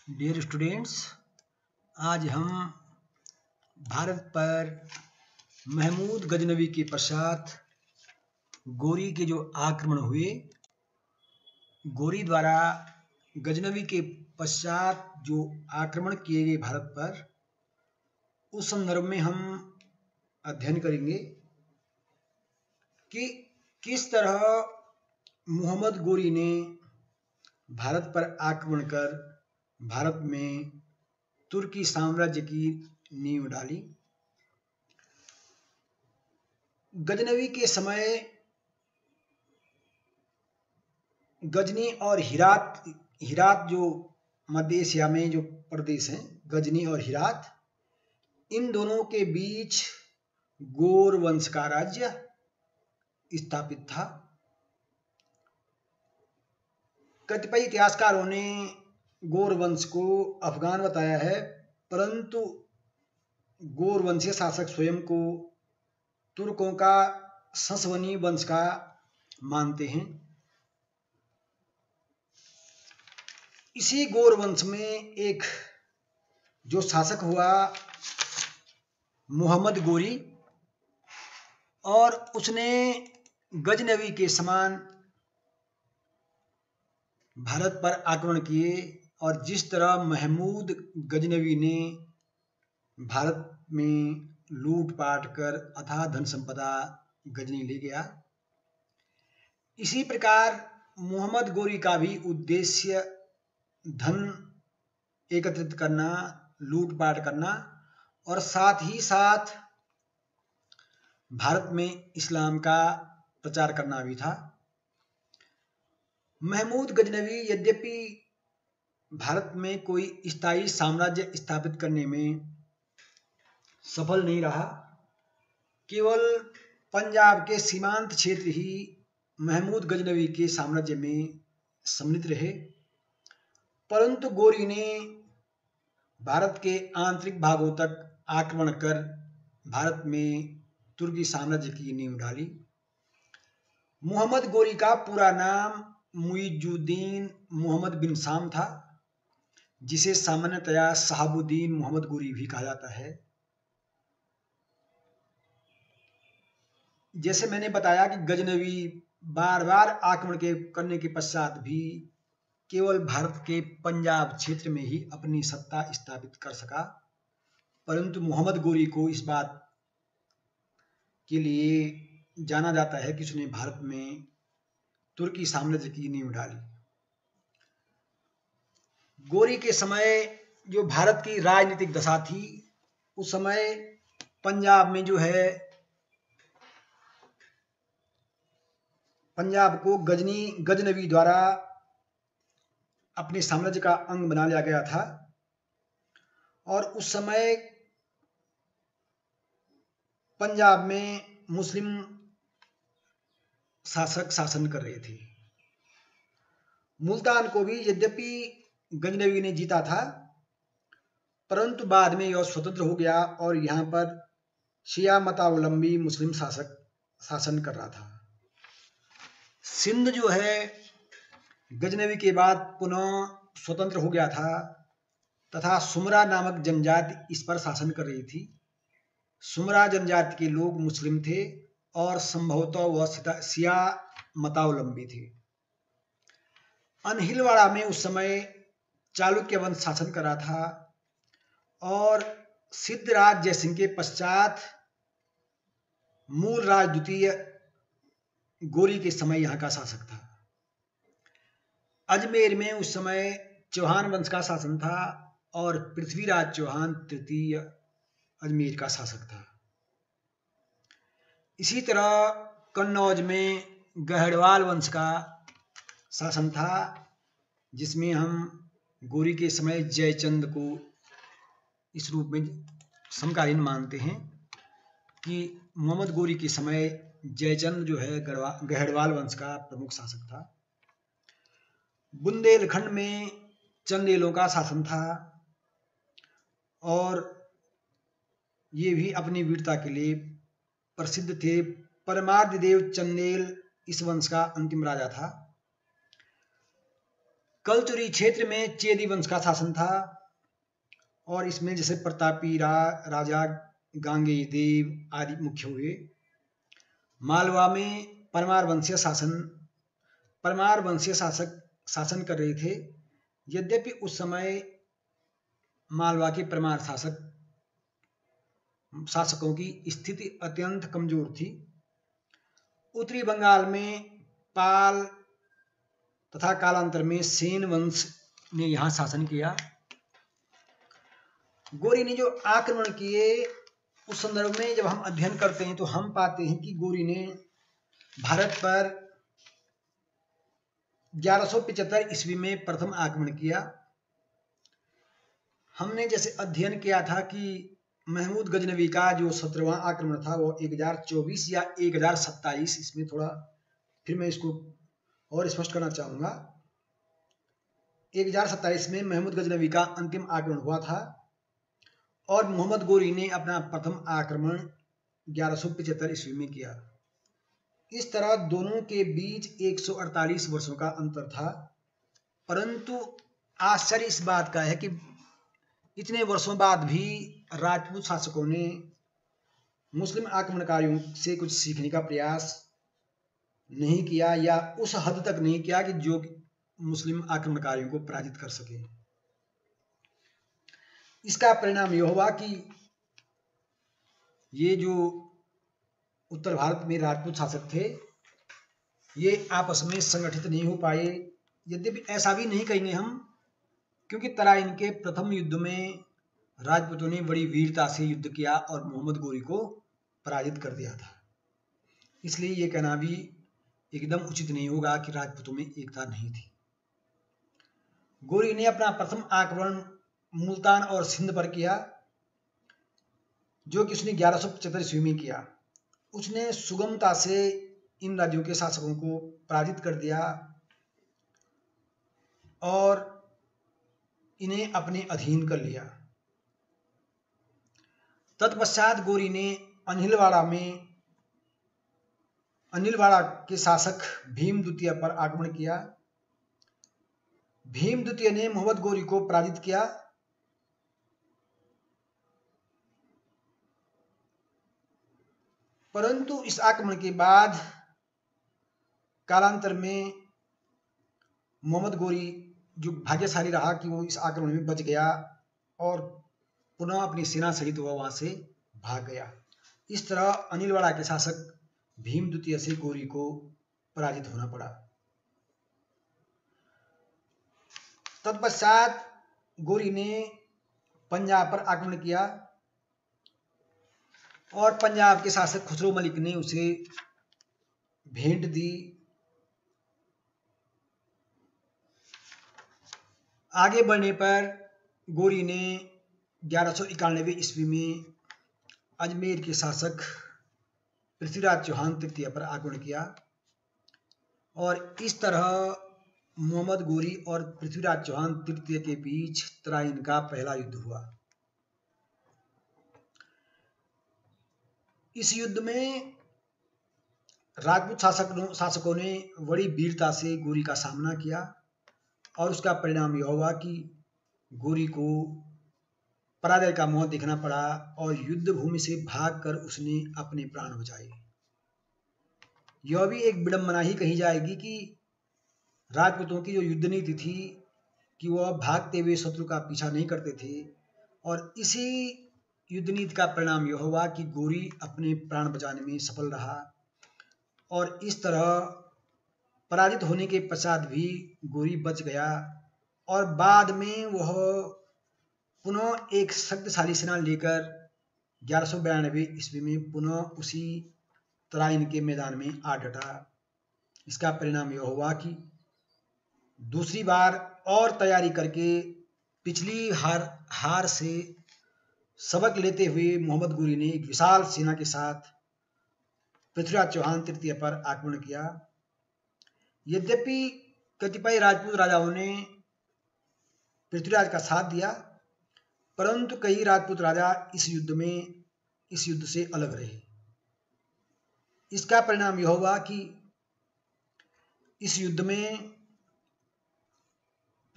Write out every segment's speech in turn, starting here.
Dear students, आज हम भारत पर महमूद गजनवी के पश्चात गोरी के जो आक्रमण हुए, गोरी द्वारा गजनवी के पश्चात जो आक्रमण किए गए भारत पर, उस संदर्भ में हम अध्ययन करेंगे कि किस तरह मोहम्मद गोरी ने भारत पर आक्रमण कर भारत में तुर्की साम्राज्य की नींव डाली। गजनवी के समय गजनी और हिरात जो मध्य एशिया में जो प्रदेश हैं, गजनी और हिरात, इन दोनों के बीच गोर वंश का राज्य स्थापित था। कतिपय इतिहासकारों ने गोर वंश को अफगान बताया है, परंतु गोर वंशीय शासक स्वयं को तुर्कों का ससवनी वंश का मानते हैं। इसी गोर वंश में एक जो शासक हुआ मोहम्मद गोरी, और उसने गजनवी के समान भारत पर आक्रमण किए, और जिस तरह महमूद गजनवी ने भारत में लूटपाट कर अथाह धन संपदा गजनी ले गया, इसी प्रकार मोहम्मद गोरी का भी उद्देश्य धन एकत्रित करना, लूटपाट करना और साथ ही साथ भारत में इस्लाम का प्रचार करना भी था। महमूद गजनवी यद्यपि भारत में कोई स्थायी साम्राज्य स्थापित करने में सफल नहीं रहा, केवल पंजाब के सीमांत क्षेत्र ही महमूद गजनवी के साम्राज्य में सम्मिलित रहे, परंतु गोरी ने भारत के आंतरिक भागों तक आक्रमण कर भारत में तुर्की साम्राज्य की नींव डाली। मोहम्मद गोरी का पूरा नाम मुइजुद्दीन मोहम्मद बिन शाम था, जिसे सामान्यतया शहाबुद्दीन मोहम्मद गोरी भी कहा जाता है। जैसे मैंने बताया कि गजनवी बार बार आक्रमण करने के पश्चात भी केवल भारत के पंजाब क्षेत्र में ही अपनी सत्ता स्थापित कर सका, परंतु मोहम्मद गोरी को इस बात के लिए जाना जाता है कि उसने भारत में तुर्की साम्राज्य की नींव डाली। गोरी के समय जो भारत की राजनीतिक दशा थी, उस समय पंजाब में जो है, पंजाब को गजनवी द्वारा अपने साम्राज्य का अंग बना लिया गया था, और उस समय पंजाब में मुस्लिम शासक शासन कर रहे थे। मुल्तान को भी यद्यपि गजनवी ने जीता था, परंतु बाद में यह स्वतंत्र हो गया और यहाँ पर शिया मतावलंबी मुस्लिम शासक शासन कर रहा था। सिंध जो है गजनवी के बाद पुनः स्वतंत्र हो गया था, तथा सुमरा नामक जनजाति इस पर शासन कर रही थी। सुमरा जनजाति के लोग मुस्लिम थे और संभवतः वह शिया मतावलंबी थे। अनहिलवाड़ा में उस समय चालुक्य वंश शासन कर रहा था, और सिद्धराज जयसिंह के पश्चात मूलराज द्वितीय गोरी के समय यहाँ का शासक था। अजमेर में उस समय चौहान वंश का शासन था, और पृथ्वीराज चौहान तृतीय अजमेर का शासक था। इसी तरह कन्नौज में गहड़वाल वंश का शासन था, जिसमें हम गोरी के समय जयचंद को इस रूप में समकालीन मानते हैं कि मोहम्मद गोरी के समय जयचंद जो है गहड़वाल वंश का प्रमुख शासक था। बुंदेलखंड में चंदेलों का शासन था, और ये भी अपनी वीरता के लिए प्रसिद्ध थे। परमार्थ देव चंदेल इस वंश का अंतिम राजा था। कलचुरी क्षेत्र में चेदी वंश का शासन था और इसमें जैसे प्रतापी राजा गांगेय देव आदि मुख्य हुए। मालवा में परमार वंशीय शासक शासन कर रहे थे। यद्यपि उस समय मालवा के परमार शासकों की स्थिति अत्यंत कमजोर थी। उत्तरी बंगाल में पाल तथा कालांतर में सेन वंश ने यहाँ शासन किया। गोरी ने जो आक्रमण किए उस संदर्भ में जब हम अध्ययन करते हैं तो हम पाते हैं कि गोरी ने भारत पर 1175 ईस्वी में प्रथम आक्रमण किया। हमने जैसे अध्ययन किया था कि महमूद गजनवी का जो 17वां आक्रमण था वो 1024 या 1027, इसमें थोड़ा फिर मैं इसको और स्पष्ट करना चाहूँगा। 1027 में महमूद गजनवी का अंतिम आक्रमण हुआ था और मोहम्मद गोरी ने अपना प्रथम आक्रमण 1175 ईस्वी में किया। इस तरह दोनों के बीच 148 वर्षों का अंतर था। परंतु आश्चर्य इस बात का है कि इतने वर्षों बाद भी राजपूत शासकों ने मुस्लिम आक्रमणकारियों से कुछ सीखने का प्रयास नहीं किया या उस हद तक नहीं किया कि जो मुस्लिम आक्रमणकारियों को पराजित कर सके। इसका परिणाम यह हुआ कि ये जो उत्तर भारत में राजपूत शासक थे ये आपस में संगठित नहीं हो पाए। यद्यपि ऐसा भी नहीं कहेंगे हम, क्योंकि तराइन के प्रथम युद्ध में राजपूतों ने बड़ी वीरता से युद्ध किया और मोहम्मद गोरी को पराजित कर दिया था। इसलिए ये कहना भी एकदम उचित नहीं होगा कि राजपूतों में एकता नहीं थी। गोरी ने अपना प्रथम आक्रमण मुल्तान और सिंध पर किया, जो कि उसने 1175 ईस्वी में किया। उसने सुगमता से इन राज्यों के शासकों को पराजित कर दिया और इन्हें अपने अधीन कर लिया। तत्पश्चात गोरी ने अनिलवाड़ा के शासक भीम द्वितीय पर आक्रमण किया। भीम द्वितीय ने मोहम्मद गोरी को पराजित किया। परंतु इस आक्रमण के बाद कालांतर में मोहम्मद गोरी जो भाग्यशाली रहा कि वो इस आक्रमण में बच गया और पुनः अपनी सेना सहित वह वहां से भाग गया। इस तरह अनिलवाड़ा के शासक भीम द्वितीय से गोरी को पराजित होना पड़ा। तत्पश्चात गोरी ने पंजाब पर आक्रमण किया और पंजाब के शासक खुसरो मलिक ने उसे भेंट दी। आगे बढ़ने पर गोरी ने 1191 ईस्वी में अजमेर के शासक पृथ्वीराज चौहान तृतीय पर आक्रमण किया और इस तरह मोहम्मद गोरी और पृथ्वीराज चौहान तृतीय के बीच तराइन का पहला युद्ध हुआ। इस युद्ध में राजपूत शासकों ने बड़ी वीरता से गोरी का सामना किया और उसका परिणाम यह हुआ कि गोरी को पराजय का मुंह देखना पड़ा और युद्ध भूमि से भागकर उसने अपने प्राण बचाए। यह भी एक विडंबना ही कही जाएगी कि राजपूतों की जो युद्ध नीति थी कि वह भागते हुए शत्रु का पीछा नहीं करते थे और इसी युद्ध नीति का परिणाम यह हुआ कि गोरी अपने प्राण बचाने में सफल रहा और इस तरह पराजित होने के पश्चात भी गोरी बच गया और बाद में वह पुनः एक शक्तिशाली सेना लेकर 1192 ईस्वी में पुनः उसी तराइन के मैदान में आ डटा। इसका परिणाम यह हुआ कि दूसरी बार और तैयारी करके पिछली हार से सबक लेते हुए मोहम्मद गोरी ने एक विशाल सेना के साथ पृथ्वीराज चौहान तृतीय पर आक्रमण किया। यद्यपि कतिपय राजपूत राजाओं ने पृथ्वीराज का साथ दिया, परंतु कई राजपूत राजा इस युद्ध से अलग रहे। इसका परिणाम यह हुआ कि इस युद्ध में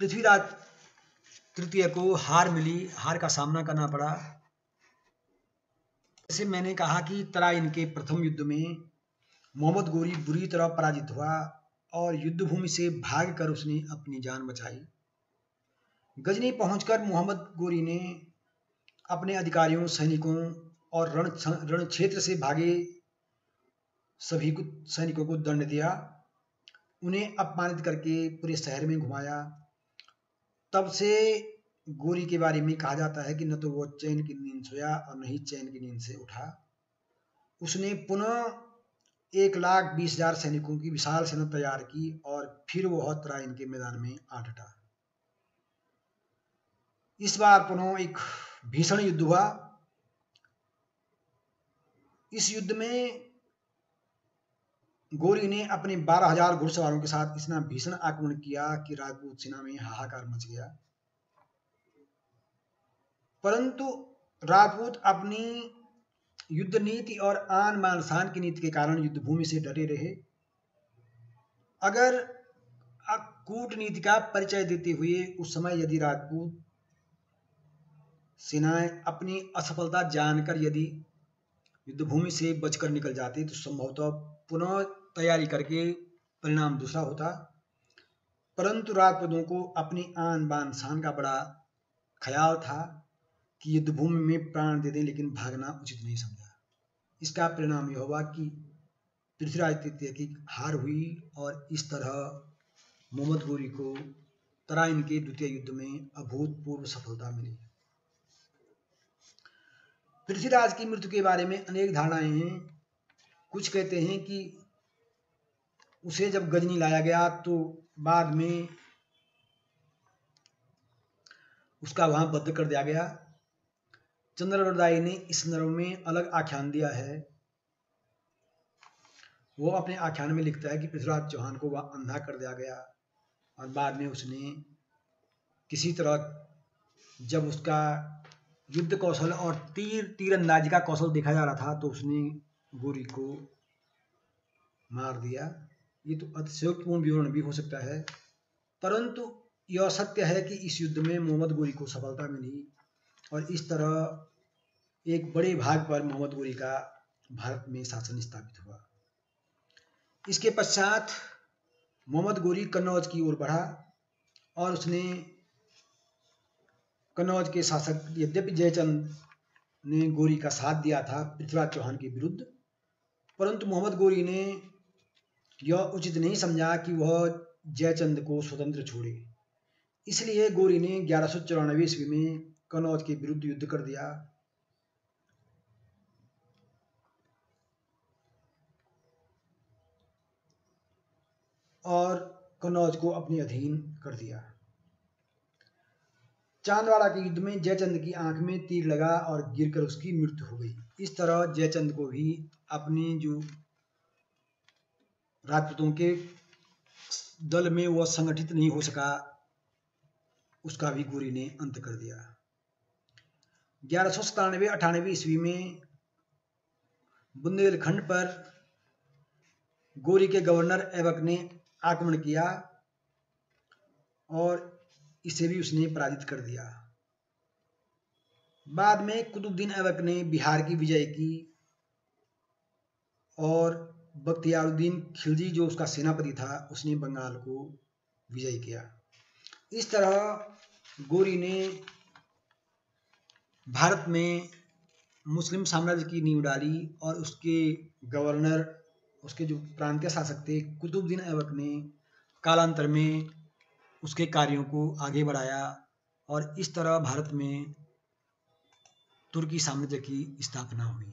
पृथ्वीराज तृतीय को हार मिली, हार का सामना करना पड़ा। जैसे मैंने कहा कि तराइन के प्रथम युद्ध में मोहम्मद गोरी बुरी तरह पराजित हुआ और युद्धभूमि से भागकर उसने अपनी जान बचाई। गजनी पहुंचकर मोहम्मद गोरी ने अपने अधिकारियों, सैनिकों और रण क्षेत्र से भागे सभी सैनिकों को दंड दिया, उन्हें अपमानित करके पूरे शहर में घुमाया। तब से गोरी के बारे में कहा जाता है कि न तो वो चैन की नींद सोया और न ही चैन की नींद से उठा। उसने पुनः 1,20,000 सैनिकों की विशाल सेना तैयार की और फिर वह तराइन के मैदान में आ डटा। इस बार पुनः एक भीषण युद्ध हुआ। इस युद्ध में गोरी ने अपने 12,000 घुड़सवारों के साथ इतना भीषण आक्रमण किया कि राजपूत सेना में हाहाकार मच गया। परंतु राजपूत अपनी युद्ध नीति और आन बान शान की नीति के कारण युद्धभूमि से डटे रहे। अगर कूटनीति का परिचय देते हुए उस समय यदि राजपूत सेनाएं अपनी असफलता जानकर यदि युद्धभूमि से बचकर निकल जाते तो संभवतः पुनः तैयारी करके परिणाम दूसरा होता। परंतु राजपूतों को अपनी आन बान शान का बड़ा ख्याल था कि युद्धभूमि में प्राण दे दें, लेकिन भागना उचित नहीं समझा। इसका परिणाम यह हुआ कि पृथ्वीराज तृतीय की हार हुई और इस तरह मोहम्मद गोरी को तराइन के द्वितीय युद्ध में अभूतपूर्व सफलता मिली। पृथ्वीराज की मृत्यु के बारे में अनेक धारणाएं हैं। कुछ कहते हैं कि उसे जब गजनी लाया गया तो बाद में उसका वहां वध कर दिया गया। चंद्रवरदायी ने इस संदर्भ में अलग आख्यान दिया है। वो अपने आख्यान में लिखता है कि पृथ्वीराज चौहान को वह अंधा कर दिया गया और बाद में उसने किसी तरह जब उसका युद्ध कौशल और तीरंदाजी का कौशल देखा जा रहा था तो उसने गोरी को मार दिया। ये तो अतिशयोक्तिपूर्ण विवरण भी हो सकता है, परंतु यह सत्य है कि इस युद्ध में मोहम्मद गोरी को सफलता मिली और इस तरह एक बड़े भाग पर मोहम्मद गोरी का भारत में शासन स्थापित हुआ। इसके पश्चात मोहम्मद गोरी कन्नौज की ओर बढ़ा और उसने कन्नौज के शासक यद्यपि जयचंद ने गोरी का साथ दिया था पृथ्वीराज चौहान के विरुद्ध, परंतु मोहम्मद गोरी ने यह उचित नहीं समझा कि वह जयचंद को स्वतंत्र छोड़े। इसलिए गोरी ने 1194 ईस्वी में कन्नौज के विरुद्ध युद्ध कर दिया और कन्नौज को अपने अधीन कर दिया। चांदवाड़ा के युद्ध में जयचंद की आंख में तीर लगा और गिरकर उसकी मृत्यु हो गई। इस तरह जयचंद को भी अपने जो राजपूतों के दल में वह संगठित नहीं हो सका, उसका भी गोरी ने अंत कर दिया। 1197-98 ईस्वी में बुंदेलखंड पर गोरी के गवर्नर ऐबक ने आक्रमण किया और इसे भी उसने पराजित कर दिया। बाद में कुतुबुद्दीन ऐबक ने बिहार की विजय की और बख्तियारुद्दीन खिलजी जो उसका सेनापति था उसने बंगाल को विजय किया। इस तरह गोरी ने भारत में मुस्लिम साम्राज्य की नींव डाली और उसके गवर्नर, उसके जो प्रांतीय शासक थे कुतुबुद्दीन ऐबक ने कालांतर में उसके कार्यों को आगे बढ़ाया और इस तरह भारत में तुर्की साम्राज्य की स्थापना हुई।